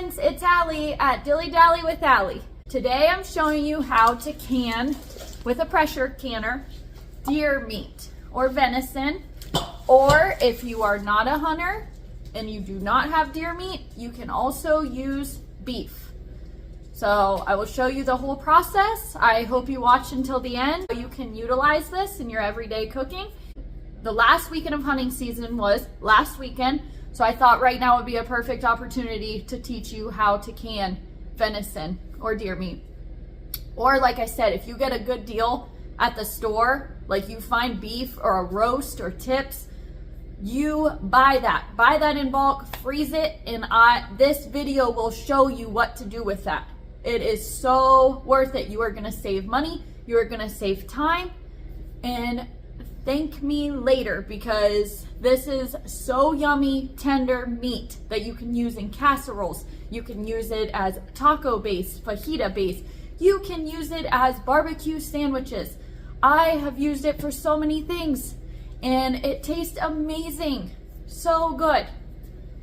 friends, it's Allie at Dilly Dally with Allie. Today I'm showing you how to can with a pressure canner deer meat or venison, or if you are not a hunter and you do not have deer meat, you can also use beef. So I will show you the whole process. I hope you watch until the end. You can utilize this in your everyday cooking. The last weekend of hunting season was last weekend, so I thought right now would be a perfect opportunity to teach you how to can venison or deer meat. Or like I said, if you get a good deal at the store, like you find beef or a roast or tips, you buy that in bulk, freeze it, and this video will show you what to do with that. It is so worth it. You are going to save money, you are going to save time, and thank me later, because this is so yummy, tender meat that you can use in casseroles. You can use it as taco base, fajita base. You can use it as barbecue sandwiches. I have used it for so many things, and it tastes amazing. So good.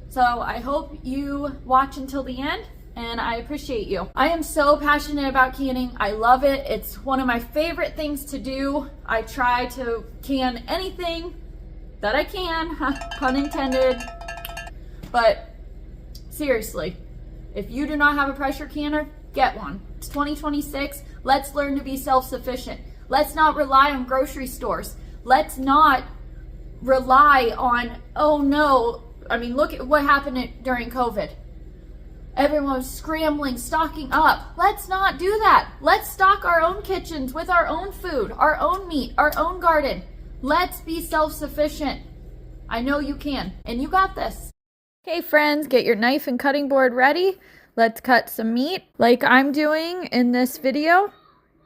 So I hope you watch until the end, and I appreciate you. I am so passionate about canning. I love it. It's one of my favorite things to do. I try to can anything that I can, pun intended. But seriously, if you do not have a pressure canner, get one. It's 2026. Let's learn to be self-sufficient. Let's not rely on grocery stores. Let's not rely on, oh no, I mean, look at what happened during COVID. Everyone was scrambling, stocking up. Let's not do that. Let's stock our own kitchens with our own food, our own meat, our own garden. Let's be self-sufficient. I know you can, and you got this. Okay, friends, get your knife and cutting board ready. Let's cut some meat like I'm doing in this video.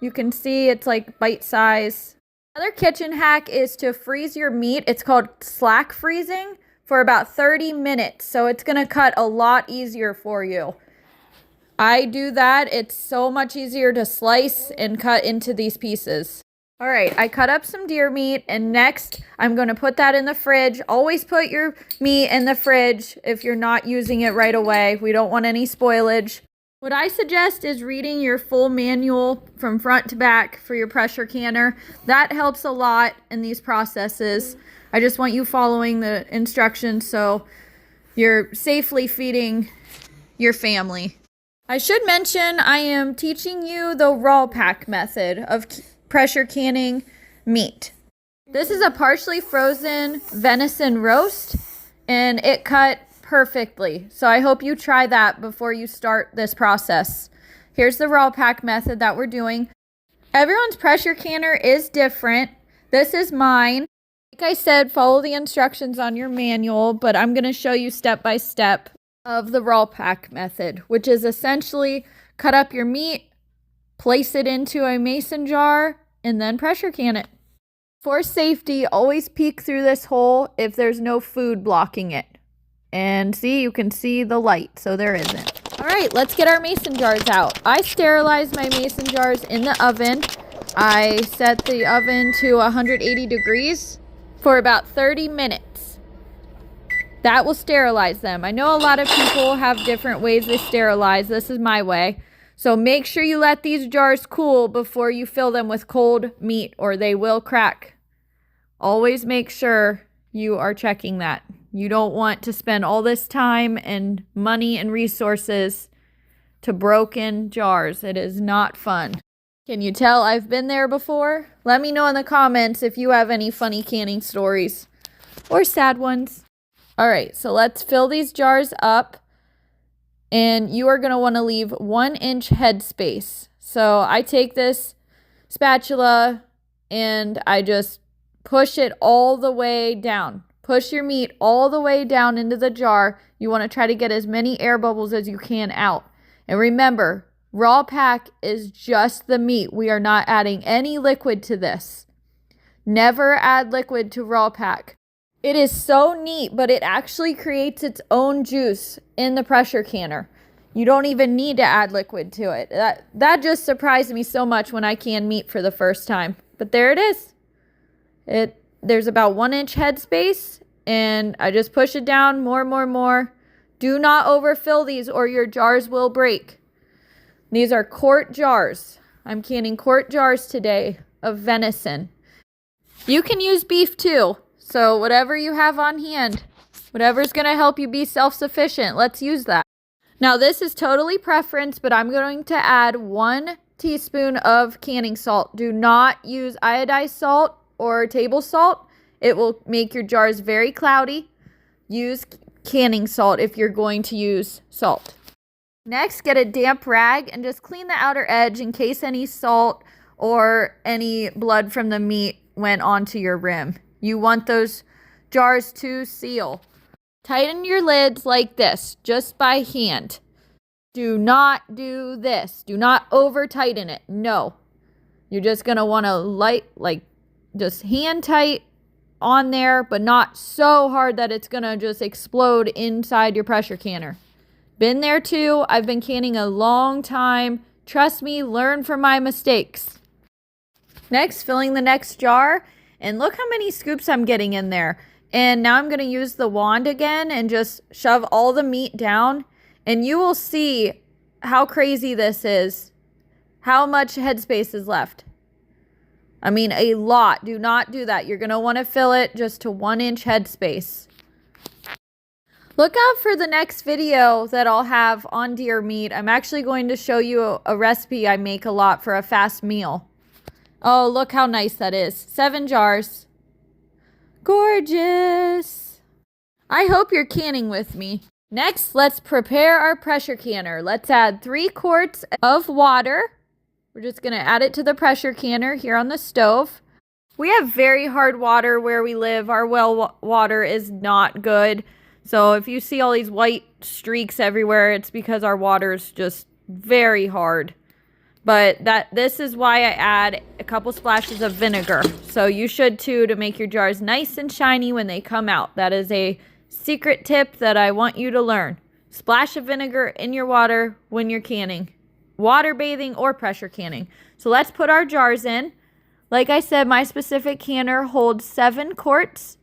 You can see it's like bite size. Another kitchen hack is to freeze your meat. It's called slack freezing, for about 30 minutes. So it's gonna cut a lot easier for you. I do that. It's so much easier to slice and cut into these pieces. All right, I cut up some deer meat, and next I'm gonna put that in the fridge. Always put your meat in the fridge if you're not using it right away. We don't want any spoilage. What I suggest is reading your full manual from front to back for your pressure canner. That helps a lot in these processes. I just want you following the instructions so you're safely feeding your family. I should mention I am teaching you the raw pack method of pressure canning meat. This is a partially frozen venison roast, and it cut perfectly. So I hope you try that before you start this process. Here's the raw pack method that we're doing. Everyone's pressure canner is different. This is mine. Like I said, follow the instructions on your manual, but I'm going to show you step by step of the raw pack method, which is essentially cut up your meat, place it into a mason jar, and then pressure can it. For safety, always peek through this hole if there's no food blocking it. And see, you can see the light, so there isn't. All right, let's get our mason jars out. I sterilize my mason jars in the oven. I set the oven to 180 degrees. For about 30 minutes. That will sterilize them. I know a lot of people have different ways they sterilize. This is my way. So make sure you let these jars cool before you fill them with cold meat, or they will crack. Always make sure you are checking that. You don't want to spend all this time and money and resources to broken jars. It is not fun. Can you tell I've been there before? Let me know in the comments if you have any funny canning stories or sad ones. All right, so let's fill these jars up, and you are going to want to leave 1 inch head space. So I take this spatula and I just push it all the way down. Push your meat all the way down into the jar. You want to try to get as many air bubbles as you can out. And remember, raw pack is just the meat. We are not adding any liquid to this. Never add liquid to raw pack. It is so neat, but it actually creates its own juice in the pressure canner. You don't even need to add liquid to it. That just surprised me so much when I canned meat for the first time. But there it is. There's about 1 inch head space, and I just push it down more. Do not overfill these or your jars will break. These are quart jars. I'm canning quart jars today of venison. You can use beef too. So whatever you have on hand, whatever's going to help you be self-sufficient, let's use that. Now this is totally preference, but I'm going to add 1 teaspoon of canning salt. Do not use iodized salt or table salt. It will make your jars very cloudy. Use canning salt if you're going to use salt. Next, get a damp rag and just clean the outer edge in case any salt or any blood from the meat went onto your rim. You want those jars to seal. Tighten your lids like this, just by hand. Do not do this. Do not over tighten it. No. You're just going to want to just hand tight on there, but not so hard that it's going to just explode inside your pressure canner. Been there too. I've been canning a long time. Trust me, learn from my mistakes. Next, filling the next jar. And look how many scoops I'm getting in there. And now I'm going to use the wand again and just shove all the meat down. And you will see how crazy this is. How much headspace is left. I mean, a lot. Do not do that. You're going to want to fill it just to 1-inch headspace. Look out for the next video that I'll have on deer meat. I'm actually going to show you a recipe I make a lot for a fast meal. Oh, look how nice that is. 7 jars. Gorgeous. I hope you're canning with me. Next, let's prepare our pressure canner. Let's add 3 quarts of water. We're just going to add it to the pressure canner here on the stove. We have very hard water where we live. Our well water is not good. So if you see all these white streaks everywhere, it's because our water is just very hard. But this is why I add a couple splashes of vinegar. So you should too, to make your jars nice and shiny when they come out. That is a secret tip that I want you to learn. Splash of vinegar in your water when you're canning. Water bathing or pressure canning. So let's put our jars in. Like I said, my specific canner holds 7 quarts.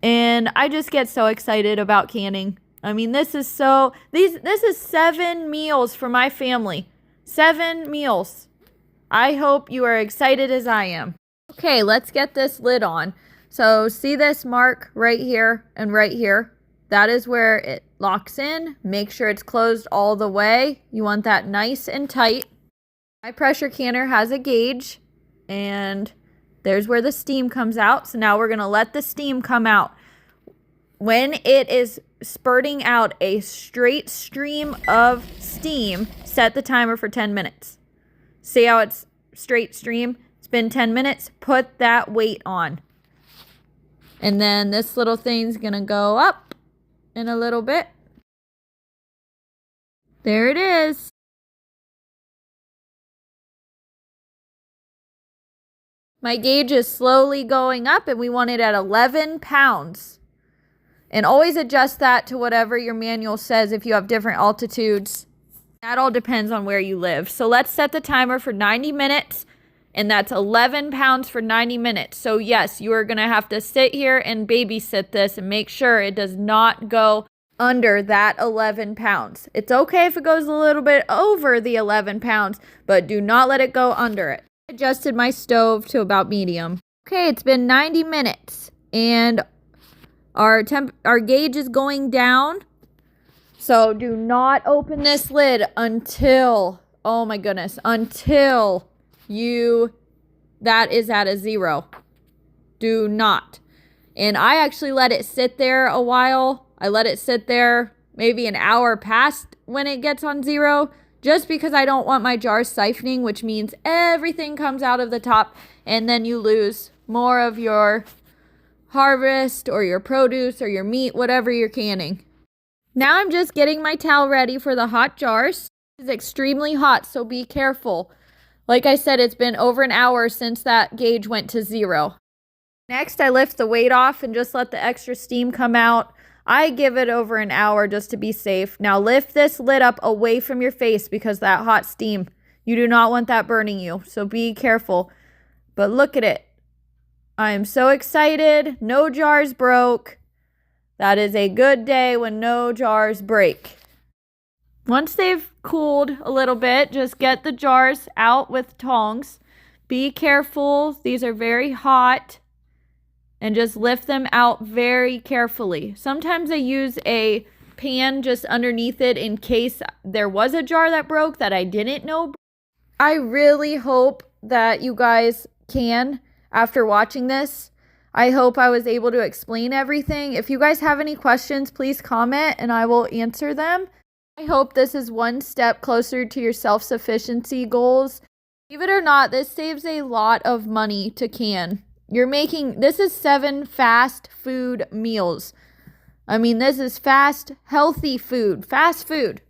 And I just get so excited about canning. I mean, this is 7 meals for my family. 7 meals. I hope you are excited as I am. Okay, let's get this lid on. So see this mark right here and right here? That is where it locks in. Make sure it's closed all the way. You want that nice and tight. My pressure canner has a gauge, and there's where the steam comes out. So now we're going to let the steam come out. When it is spurting out a straight stream of steam, set the timer for 10 minutes. See how it's straight stream? It's been 10 minutes. Put that weight on. And then this little thing's going to go up in a little bit. There it is. My gauge is slowly going up, and we want it at 11 pounds. And always adjust that to whatever your manual says if you have different altitudes. That all depends on where you live. So let's set the timer for 90 minutes. And that's 11 pounds for 90 minutes. So yes, you are going to have to sit here and babysit this and make sure it does not go under that 11 pounds. It's okay if it goes a little bit over the 11 pounds, but do not let it go under it. I adjusted my stove to about medium. Okay, it's been 90 minutes and our gauge is going down. So do not open this lid until, oh my goodness, until that is at a 0. Do not. And I actually let it sit there a while. I let it sit there maybe an hour past when it gets on 0, just because I don't want my jar siphoning, which means everything comes out of the top and then you lose more of your harvest or your produce or your meat, whatever you're canning. Now I'm just getting my towel ready for the hot jars. It's extremely hot, so be careful. Like I said, it's been over an hour since that gauge went to 0. Next, I lift the weight off and just let the extra steam come out. I give it over an hour just to be safe. Now lift this lid up away from your face because that hot steam, you do not want that burning you. So be careful. But look at it. I am so excited. No jars broke. That is a good day when no jars break. Once they've cooled a little bit, just get the jars out with tongs. Be careful. These are very hot. And just lift them out very carefully. Sometimes I use a pan just underneath it in case there was a jar that broke that I didn't know. I really hope that you guys can after watching this. I hope I was able to explain everything. If you guys have any questions, please comment and I will answer them. I hope this is one step closer to your self-sufficiency goals. Believe it or not, this saves a lot of money to can. This is 7 fast food meals. I mean, this is fast, healthy food, fast food.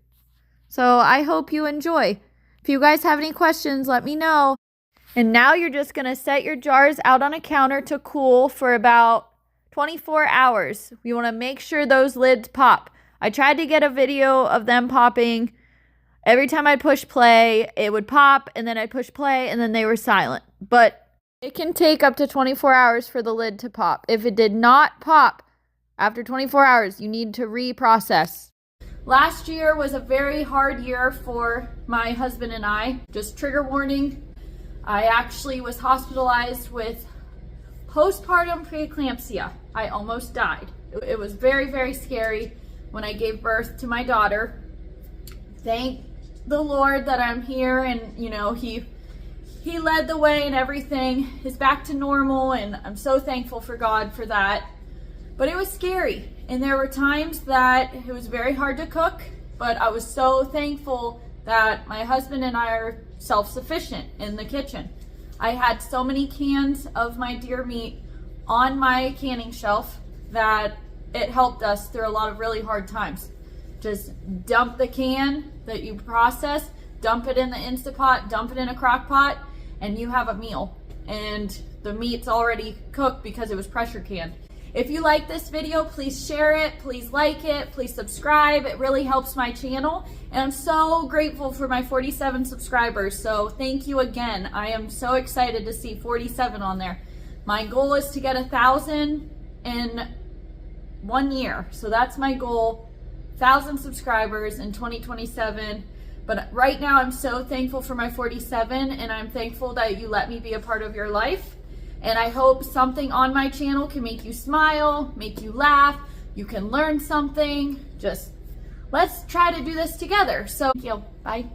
So I hope you enjoy. If you guys have any questions, let me know. And now you're just going to set your jars out on a counter to cool for about 24 hours. You want to make sure those lids pop. I tried to get a video of them popping. Every time I push play, it would pop, and then I'd push play, and then they were silent. But it can take up to 24 hours for the lid to pop. If it did not pop after 24 hours, you need to reprocess. Last year was a very hard year for my husband and I. Just trigger warning, I actually was hospitalized with postpartum preeclampsia. I almost died. It was very, very scary when I gave birth to my daughter. Thank the Lord that I'm here, and He led the way and everything is back to normal, and I'm so thankful for God for that. But it was scary, and there were times that it was very hard to cook, but I was so thankful that my husband and I are self-sufficient in the kitchen. I had so many cans of my deer meat on my canning shelf that it helped us through a lot of really hard times. Just dump the can that you process, dump it in the Instapot, dump it in a crock pot, and you have a meal. And the meat's already cooked because it was pressure canned. If you like this video, please share it, please like it, please subscribe. It really helps my channel. And I'm so grateful for my 47 subscribers. So thank you again. I am so excited to see 47 on there. My goal is to get 1,000 in 1 year. So that's my goal, 1,000 subscribers in 2027. But right now, I'm so thankful for my 47, and I'm thankful that you let me be a part of your life. And I hope something on my channel can make you smile, make you laugh, you can learn something. Just let's try to do this together. So, thank you. Bye.